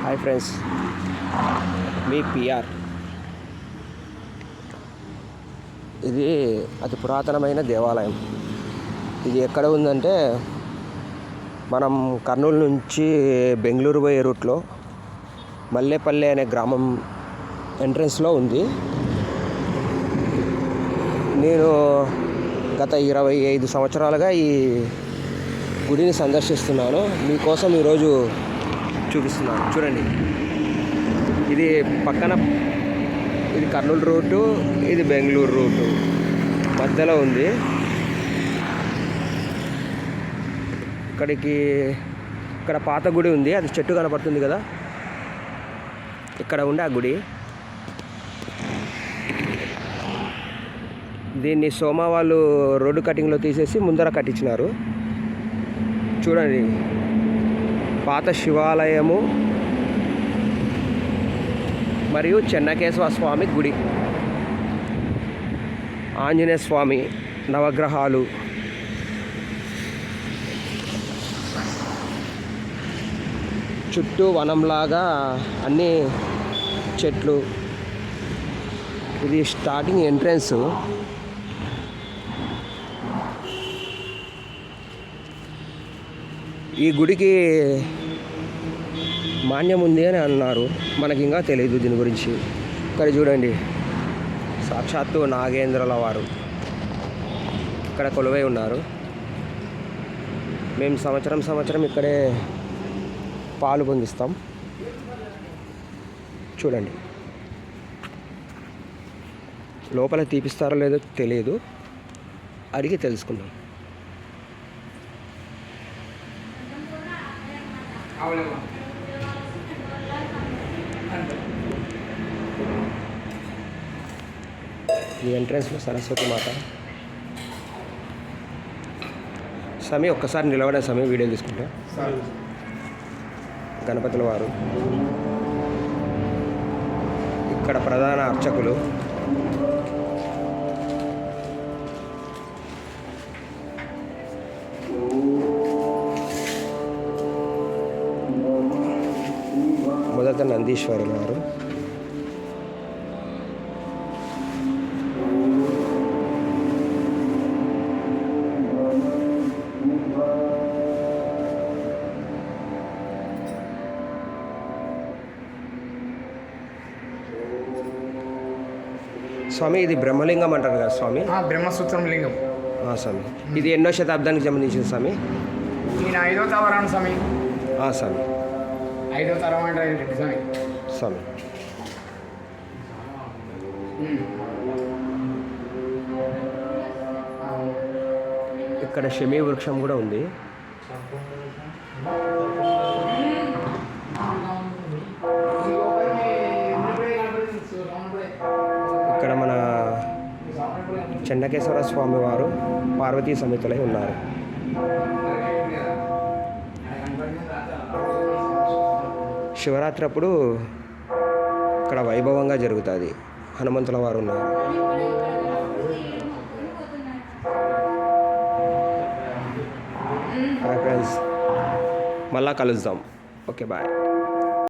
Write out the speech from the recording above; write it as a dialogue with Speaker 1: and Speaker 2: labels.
Speaker 1: Hi friends, మీ PR. ఇది అతి పురాతనమైన దేవాలయం. ఇది ఎక్కడ ఉందంటే మనం కర్నూలు నుంచి బెంగళూరు పోయే రూట్లో మల్లేపల్లి అనే గ్రామం ఎంట్రన్స్లో ఉంది. నేను గత 25 సంవత్సరాలుగా ఈ గుడిని సందర్శిస్తున్నాను. మీకోసం ఈరోజు చూపిస్తున్నాను. చూడండి, ఇది పక్కన ఇది కర్నూలు రూటు, ఇది బెంగళూరు రూటు మధ్యలో ఉంది. ఇక్కడ పాత గుడి ఉంది, అది చెట్టు కనపడుతుంది కదా, ఇక్కడ ఉండే ఆ గుడి. దీన్ని సోమ వాళ్ళు రోడ్డు కటింగ్లో తీసేసి ముందర కట్టించినారు. చూడండి, పాత శివాలయము మరియు చెన్నకేశవ స్వామి గుడి, ఆంజనేయ స్వామి, నవగ్రహాలు, చుట్టూ వనంలాగా అన్ని చెట్లు. ఇది స్టార్టింగ్ ఎంట్రన్స్. ఈ గుడికి మాన్యం ఉంది అని అన్నారు, మనకి ఇంకా తెలియదు దీని గురించి. ఇక్కడ చూడండి, సాక్షాత్తు నాగేంద్రుల వారు ఇక్కడ కొలువై ఉన్నారు. మేము సంవత్సరం ఇక్కడే పాలు పొంగిస్తాం. చూడండి, లోపల తీపిస్తారో లేదో తెలియదు, అడిగి తెలుసుకుందాం. ఈ ఎంట్రన్స్లో సరస్వతి మాత. సమీ ఒక్కసారి నిలబడే సమయం వీడియో తీసుకుంటా. గణపతుల వారు ఇక్కడ ప్రధాన అర్చకులు. మొదట నందీశ్వరుల వారు, స్వామి ఇది బ్రహ్మలింగం అంటారు కదా స్వామి?
Speaker 2: బ్రహ్మసూత్రం లింగం
Speaker 1: స్వామి. ఇది ఎన్నో శతాబ్దానికి సంబంధించింది స్వామి?
Speaker 2: నేను 5వ తరం స్వామి.
Speaker 1: స్వామి
Speaker 2: 5వ తరం అంటే స్వామి.
Speaker 1: స్వామి ఇక్కడ షమీ వృక్షం కూడా ఉంది. ఇక్కడ మన చెన్నకేశ్వర స్వామి వారు పార్వతీ సమేతులై ఉన్నారు. శివరాత్రి అప్పుడు ఇక్కడ వైభవంగా జరుగుతుంది. హనుమంతుల వారు ఉన్నారు. హాయ్ ఫ్రెండ్స్, మళ్ళా కలుద్దాం. Okay, bye.